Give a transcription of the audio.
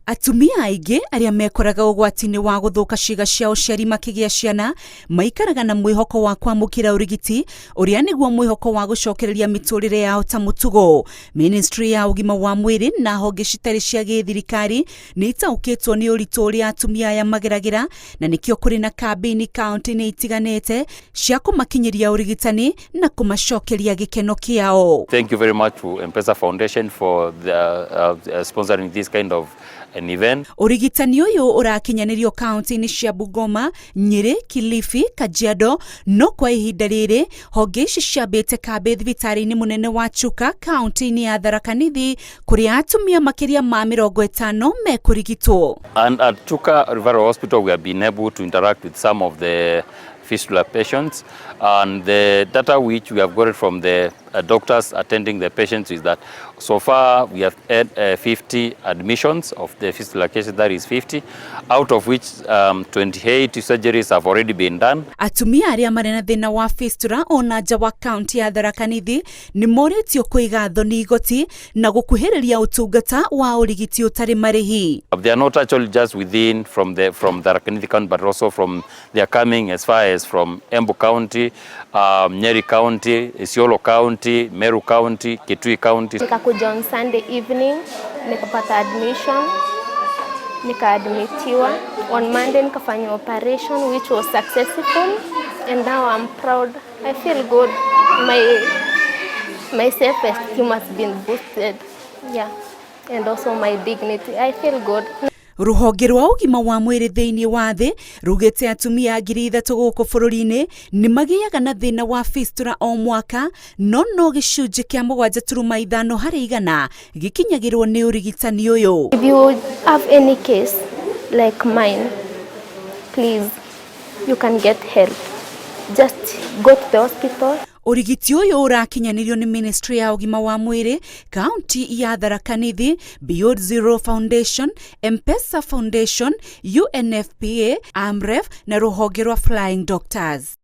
Atumia aingĩ arĩa mekoraga ũgwati-inĩ wa gũthũka ciĩga cia ũciari makĩgĩa ciana maikaraga na mwĩhoko wa kwamũkĩra ũrigiti ũrĩa nĩguo mwĩhoko wa gũcokereria mĩtũrĩre yao ta mũtugo. Ministry ya ũgima wa mwĩrĩ na honge citarĩ cia gĩthirikari nĩ itaũkĩtwo nĩ ũritũ ũrĩa atumia aya mageragĩra, na nĩkĩo kũrĩ na kambĩini kauntĩ-inĩ itiganĩte cia kũmakinyĩria ũrigitani na kũmacokeria gĩkeno kĩao. Thank you very much to M-Pesa Foundation for sponsoring this kind of an event. Ũrigitani ũyũ ũrakinyanĩrio kauntĩ-inĩ cia Bungoma, Nyeri, Kilifi, Kajiado, no kwa ihinda rĩrĩ honge ici ciambĩte kambĩ thibitarĩ-inĩ mũnene wa Chuka kauntĩ-inĩ ya Tharaka Nithi kũrĩa atumia makĩria ma 50 mekũrigitwo. And at Chuka Referral Hospital we have been able to interact with some of the Fistula patients, and the data which we have got from the doctors attending the patients is that so far we have had 50 admissions of the Fistula cases, that is 50, out of which 28 surgeries have already been done. Atumia arĩa marĩ na thĩna wa Fistula ona nja wa kaunti ya Tharaka Nithi nĩ moretio kũiga thoni igoti na gũkuhĩrĩria ũtungata wa ũrigiti ũtarĩ marĩhi. They are not actually just within from Tharaka Nithi County, but also they are coming as far as from Embu County, Nyeri County, Isiolo County, Meru County, Kitui County. Nikakuja on Sunday evening, nikapata admission, nikaadmitiwa. On Monday nikafanya operation which was successful, and now I'm proud. I feel good. My self-esteem has been boosted. Yeah. And also my dignity. I feel good. Rũhonge rwa ũgima wa mwĩrĩ thĩinĩ wa thĩ rugĩte atumia 3,000 gũkũ bũrũri-inĩ nĩ magĩaga na thĩna wa Fistula o mwaka, no gĩcunjĩ kĩa 7.5 harĩ 100 gĩkinyagĩrwo nĩ ũrigitani ũyũ. If you have any case like mine, please, you can get help. Just go to the hospital. Ũrigiti ũyũ ũrakinyanĩrio nĩ Ministry ya ũgima wa mwĩrĩ, kaunti ya Tharaka Nithi, Beyond Zero Foundation, M-Pesa Foundation, UNFPA, AMREF na rũhonge rwa Flying Doctors.